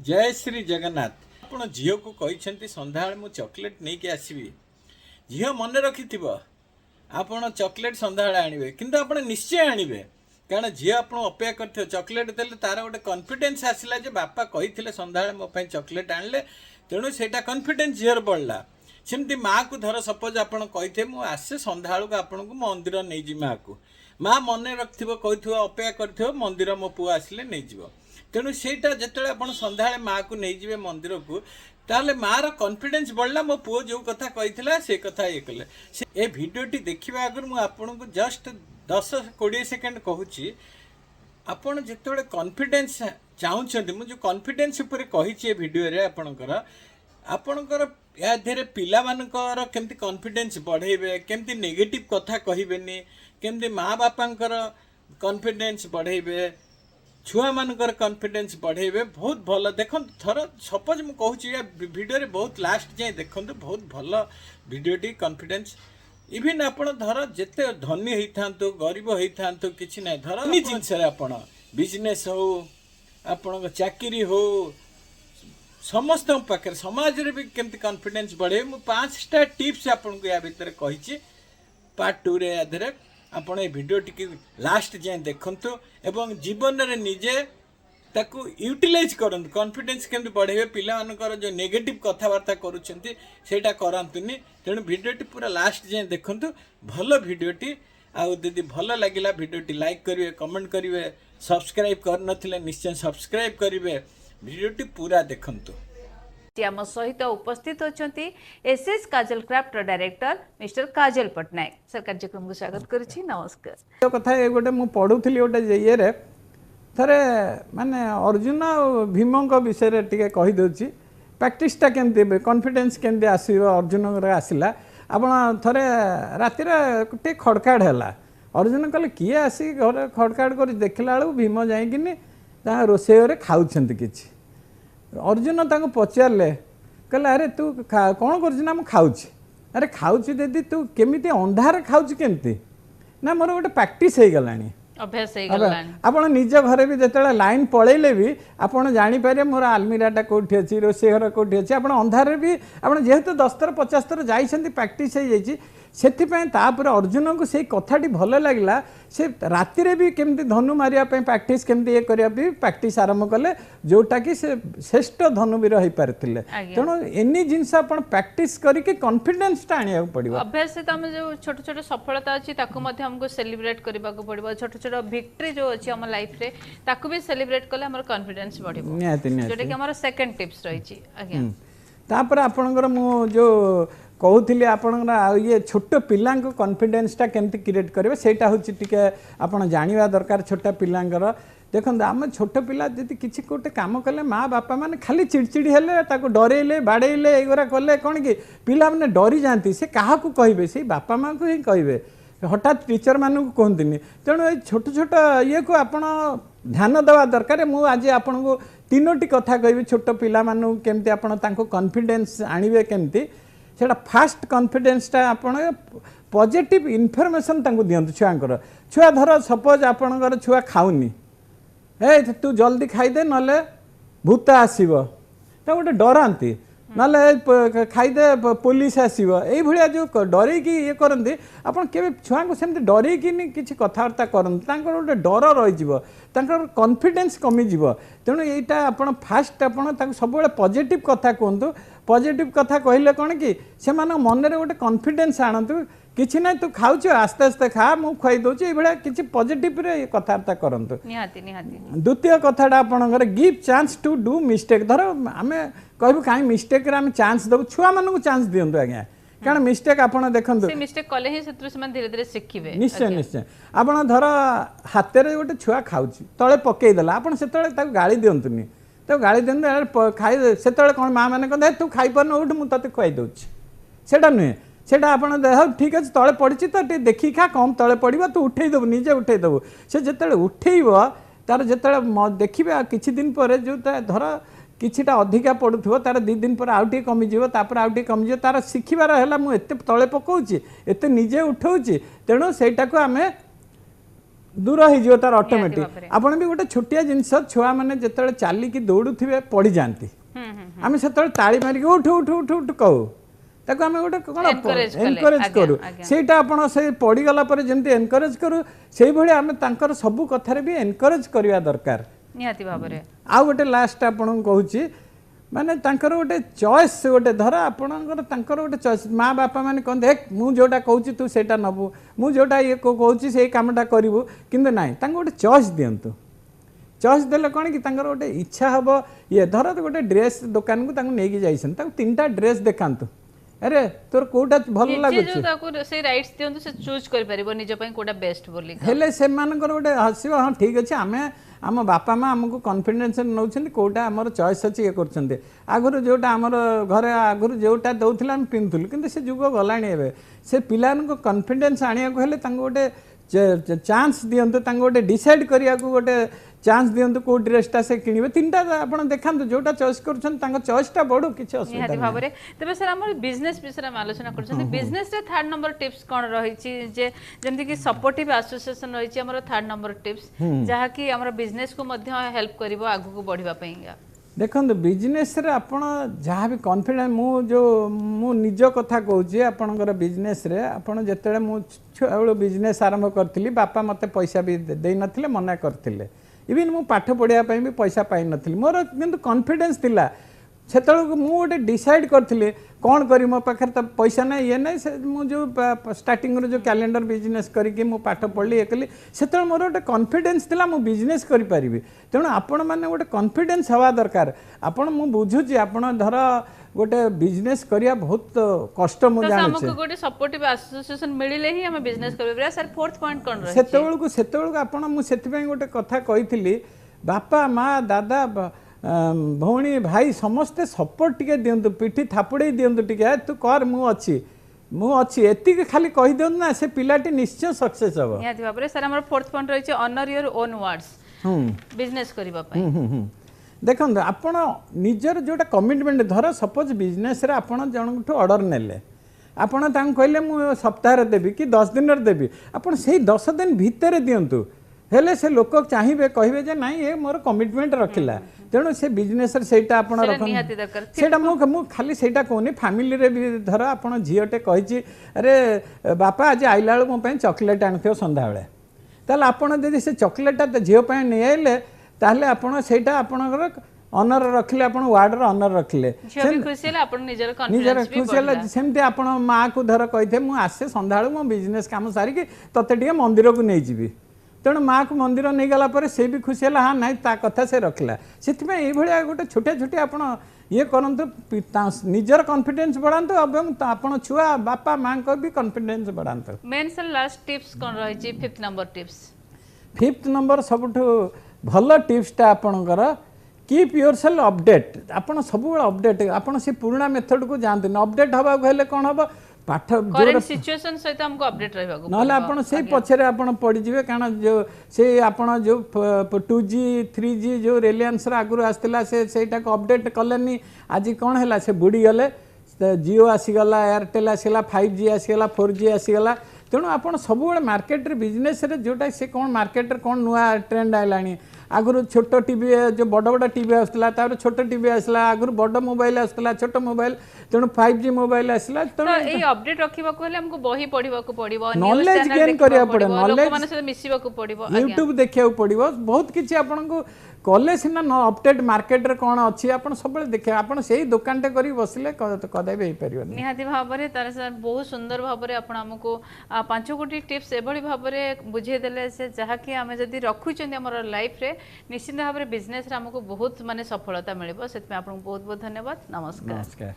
जय श्री जगन्नाथ। आपण झील को कहते सन्ध्या मु चॉकलेट नहीं कि आसबि झील मन रखि आपण चॉकलेट सन्ध्या आणवे किंतु आपण निश्चय आणवे कारण झील आप अपेक्षा कर चॉकलेट देले तार गोटे कॉन्फिडेंस आसला जे बापा कही सन्ध्या मो चॉकलेट आणले तेणु से कॉन्फिडेंस झील बढ़ला। सेमती माँ को धर सपोज आप कही मुझे आसे सन्ध्या को आपन को मंदिर नहीं जी माँ को माँ मन रखि कही अपेक्षा कर मंदिर मो पुआ आसिले नहीं जीव तेणु सेटा जिते आप सन्ध्या माँ को नहीं जी मंदिर को ताले माँ रो कॉन्फिडेंस बढ़ला मो पुओ जो कथा कही से कथा ये कले ए भिडियोटी देखा आगर मुझे आपन को जस्ट 10-20 सेकेंड कहूँ आपड़ जिते कॉन्फिडेंस चाहते मुझे कॉन्फिडेंस उपर कही भिडियो आपणकर आपणकर या धेरे पिला मानकर केमती कॉन्फिडेंस बढ़ेबे केमती नेगेटिव कथा कहबेनी केमती माँ बापांकर कॉन्फिडेंस बढ़ेबे छुआ मानकर कॉन्फिडेंस बढ़ेबे बहुत भल देख थर सपोज मुझे कहूँ भिडियो रे बहुत लास्ट जाए देखु बहुत भल भिडियोटी कॉन्फिडेंस इवन आपण धर जिते धनी होता गरीब होता कि ना धर जिनस बिजनेस हो आपण चाकरी हो समस्त पाखे समाज रे भी केमती कॉन्फिडेंस बढ़े मु 5टा टिप्स आपन को या भीतर कही पार्ट 2 रे आधरे आपण ए वीडियो टी लास्ट जाए देखंतु एवं जीवन रे निजे ताकू यूटिलाइज करंतु कॉन्फिडेंस केमती बढ़े पिला मानकर जो नेगेटिव कथबार्ता करूछंती सेटा करंतुनी तेणु वीडियोटी पूरा लास्ट जाए देखंतु भल भिडियोटी आउ दीदी भल लगिला भिडियोटी लाइक करिवे कमेंट करिवे सब्सक्राइब कर नथिले निश्चय सब्सक्राइब करिवे भिडियोटी पूरा देखंतु। आम सहित उपस्थित होती एसएस काजल क्राफ्ट डायरेक्टर मिस्टर काजल पट्टनायक सर कार्यक्रम को स्वागत करुछि नमस्कार। कथा ये गोटे मु पढ़ुथली गोटे ये रे थरे माने अर्जुन और भीम विषय टिके कहि दोछि प्रैक्टिसटा केमती कॉन्फिडेंस केमती आसीबो अर्जुन आसिला आपण थरे राति रे टे खड़काड़ हैला अर्जुन कहले किए आसी घर खड़काड़ कर देखला बेलू भीम जाइकिनी ता रोषेय रे खाउछंती किछि अर्जुन ताको पचारे कहले अरे तू कौन कर खाऊँ अरे खाऊँ दीदी तू केमिति अंधार खाऊँ केमती ना मोर गोटे प्रैक्टिस हो गलानी अभ्यास आप निज घरे भी जिते लाइन पलैले भी आपड़ जापर मोर आलमीराटा कौटी अच्छी रोषे घर कौटी अच्छी आप अंधार भी आप जेहेतु 10 थर 50 थर जाइए प्रैक्टिस हो जाइए से अर्जुन को सही कथाटी भल लगे से राति भी केमती धनु मारिया प्रैक्टिस केमती ये करने प्रैक्टिस आरंभ कले जोटा कि से श्रेष्ठ धनुवीर हो पारे तेणु एनी जिनस आप प्रैक्टिस करके कॉन्फिडेंस आने पड़ो अभ्यास सहित आम जो छोट छोट सफलता अच्छी हमको सेलिब्रेट करने को पड़ो छोट छोट विक्ट्री जो अच्छी आम लाइफ रे ताकू भी सेलिब्रेट कले हमर कॉन्फिडेंस बढ़िबो जोटा कि हमर सेकंड टिप्स रही आज्ञा तापर आपनकर मु जो कहूली आपनकर ये छोट पिला कॉन्फिडेंसटा केमती क्रिएट करेंगे सेटा हूँ टी आप जाना दरकार छोटा पिलांकर देखो आम छोट पिला जब किसी गोटे कम कले माँ बापा मैंने खाली चिड़चिड़ी हेले डरेले बाड़ेले युरा कले कौन कि पिला मैंने डरी जाती से क्या कहे से बापा माँ को ही कहे हठात टीचर मानू कहते तेणु ये छोट छोट ये को आप ध्यान देवा दरकार मुझे आज आपन को 3टी कथा कहि छोट पिला मानू केमती आप कॉन्फिडेंस आणवे केमती सेटा फास्ट कॉन्फिडेंसटा आपण पॉजिटिव इनफॉरमेशन तांको दियंतु छुआंकर छुआ धर सपोज आपणकर छुआ खाऊनी ए तू जल्दी खाईदे नले भूत आसीबो तो गोटे डरांती नले खाईदे पुलिस आसीबो एई भलिया जो डरे कि ये करंती आपण केबे छुआ को सेमती डरे कि किछि कथावार्ता करंती तांकर गोटे डर रहि जिवो तांकर कॉन्फिडेंस कमी जिवो तेणु एटा आपण फास्ट आपण ताको सब बेले पॉजिटिव कथा कहंतु पॉजिटिव कथा कहले कौन कि से मन रे गोटे कॉन्फिडेंस आणतु किछि ना तू खाऊछ आस्ते आस्ते खा मु खुआई दोछि ए बेला किछि पॉजिटिव रे कथावार्ता करंतु निहाती निहाती द्वितीय कथाटा आपनकर give chance to do mistake धर आमे कहबो काई मिस्टेक रे आमे चांस दबु छुआ मानन को चांस दियंतु आज्ञा कारण मिस्टेक आपन देखंतु से मिस्टेक कले ही सेत्रु समान धीरे धीरे सिखिबे निश्चय निश्चय आपन धर हाथ रे गोटे छुआ खाऊछ तळे पकेई देला आपन सेतळे ताको गाली दियंतुनी तो गाड़ी दिखते खाई से कौन माँ मैंने कहते तू खाई पार उठ मुझे खुआई दूसरी सेटा नुहे सेटा आप ठीक अच्छे तले पड़ी तो देखी खा कम तले पड़ो तू उठेदेबू निजे उठेदेबू से जिते उठेब तार जो देखिए किसी दिन पर जो धर किछिटा अधिका पड़ुथो तार 2 दिन पर आउ कमिज आउ कमिज तार शिखबार है मुझे तले पकाऊँच एत निजे उठाऊँच तेणु सेटा को आम दूर हो तार ऑटोमेटिक आपण भी गोटे छोटिया जिनस छुआ मैंने जिते चलिकी दौड़ुवे पड़ जाती आम से ताली मारिक उठ उठ उठ उठ कहू ताको आम गोटे कौन एनकरेज करूँ सेटा आपण से पड़गला जमी एनकरेज करूँ से भाई आम तर सबू कथार भी एनकरेज करवा दरकार निहाती भाबरे आउ गोटे लास्ट आपन कहूँ माने तांकर गोटे चॉइस गोटे धर आपणकर तांकर गोटे चॉइस माँ बापा मैंने कहते हे मु जोटा कहूँ तू सेटा नबू मु जोटा ये कहूँ से कामटा करूँ कि ना गोटे चॉइस दिंतु चॉइस देले कौन कि तांकर गोटे इच्छा हम ये धर गोटे ड्रेस दुकान को नहीं जाइछन तीन टा ड्रेस देखातु अरे तोर कोटा भल लागुछ से राइट्स दियंतु से चूज कर परिबो निज पई कोटा बेस्ट बोली हेले से मानकर गोटे हसिबो हां ठीक अछि आमे आम बापा माँ आमको कॉन्फिडेंस नौकरी कौटा आमर चॉइस अच्छी ये कर आगुरी जोटा आमर घरे आगुरी जोटा दौला आम पिंधुलु कि से जुग गला से पिला कॉन्फिडेंस आने गोटे चांस दिंतु गोटे डिसाइड करने गोटे चांस दिंतु कौ ड्रेसटा से किणवे तीन टा आप देखा जोटा चॉइस कर चॉइसटा बढ़ू किसी निहाती भाव में तेज सर आम बिजनेस विषय में आलोचना कर बिजनेस रे थर्ड नंबर टिप्स कौन रही जमती कि सपोर्टिव एसोसिएशन रही थर्ड नंबर टिप्स जहाँकि आम बिजनेस को हेल्प कर आगू बढ़ापी देखो बिजनेस रे आपण जहाँ भी कॉन्फिडेंस मु निज कथा कहूँ आपणकर बिजनेस रे आपण जिते मुझे बिजनेस आरंभ करी बापा मते पैसा भी दे नथिले मना करथिले इवन मु पाठ पढ़िया भी पैसा पाई नथिली मोर किंतु कॉन्फिडेंस थिला सेतळको मु गोटे डिसाइड करथिले कौन करी मो पाखर तो पैसा ना ये ना मु जो स्टार्टिंग रो जो कैलेंडर बिजनेस करके मु पाठ पढ़ली ये कली सेतळ मोर गोटे कॉन्फिडेंस थिला मु बिजनेस करि परिबी तेणु आपण माने गोटे कॉन्फिडेंस हवा दरकार आपण मु बुझुची आपण धर गोटे बिजनेस करिया बहुत कष्ट मु जाने हमको गोटे सपोर्टिव एसोसिएशन मिलिले ही हम बिजनेस करबे सर फोर्थ पॉइंट कोन रही सेतळको आपण मु सेति पई गोटे कथा कहिथिली बापा माँ दादा भौणी भाई समस्ते सपोर्ट टिके दिंतु पिठी थापुड़े दिंतु टिके तू कर मु अच्छी एति खाली कहि दिंतु ना से पिलाटी निश्चय सक्सेस हो निहाती भाव में सर हमर फोर्थ पॉइंट रही honour your own words business करबा पई देखो आपण निजर जोटा कमिटमेंट धर सपोज बिजनेस रे आपण जनठू ऑर्डर नेले आपण तांको कहले मु सप्ताह देबी कि 10 दिन रे देबी आपण सेही 10 दिन भीतर दिंतु हेले से लोक चाहिए कहे जे ना ये मोर कमिटमेंट रखिला तेणु से बिजनेस सेटा आपण रखा मु खाली सेटा कहूनी फैमिली रे भी धर आपण झीटे कही अरे बापा आज आइला बेलू मो चॉकलेट आनिथियो संध्या बेले ताले आपण जदि से चॉकलेटा झील पे नहीं आइले ताहले आपण सेटा आपणकर ऑनर रखिले आपण वार्ड रो ऑनर रखिले निजर खुशी सेमती आपण माँ को धर कही मु आसे संध्या बेलू मो बिजनेस काम सारिकी तते टिके मंदिर को नहीं जीवी तेणु माँ को मंदिर नहीं गला पर से भी खुशी है हाँ ना ता कथा से रखला से ये गोटे छोटे छोटे आप ये करंतु निजर कॉन्फिडेंस बढ़ातु एवं आपण छुआ बापा माँ को भी कॉन्फिडेंस बढ़ातु मेन सर लास्ट टिप्स कौन रही fifth number tips fifth number सबुठ भल टिप्सटा आपणकर कीप योर सेल्फ अपडेट आपण सब अपडेट आपण से पुराना मेथड को जानते अपडेट हवा हेले कौन हम पाठ सिचुएशन सहित हमको अपडेट रहबा को नले आपण से पछरे आपण पड़ी जिवे कारण जो से आपण जो 2G 3G जो रिलायंस रा आगुर आस्तिला से सेटा को अपडेट कलेनी आज कोन हैला से बुडी गले जियो आसीगला एयरटेल आसीगला 5G आसीगला 4G आसीगला तेणु आपण सब मार्केट रे बिजनेस रे जोटा से कौन मार्केट रे कौन नुआ ट्रेंड आइलानी आगुरी छोट टीवी जो बड़ बड़ टीवी आसला छोट टीवी आसला आगुरी बड़ मोबाइल आसला छोट मोबाइल तेणु 5G मोबाइल आसला तेणु ए अपडेट रखिबा को हेले हमको बही पढिबा को पड़िबो नॉलेज गेन करिया पड़े नॉलेज माने से मिसिबा को पड़िबो YouTube देखिया पड़िबो बहुत किछि आपन को कले सिना अपडेट मार्केट रे कोन अछि आपन सब देखे आपन सेही दुकान टे करी बसले कदे भी परिबो निहाती भाव रे तार सर बहुत सुंदर भाव रे आपन हमको 5 गोटी टिप्स एभली भाव रे बुझे देले से जहा कि हमें जदी रखु चंदी हमर लाइफ रे निश्चित भाव रे बिजनेस रे हमको बहुत माने सफलता मिलिबो सेत में आपन बहुत बहुत धन्यवाद नमस्कार।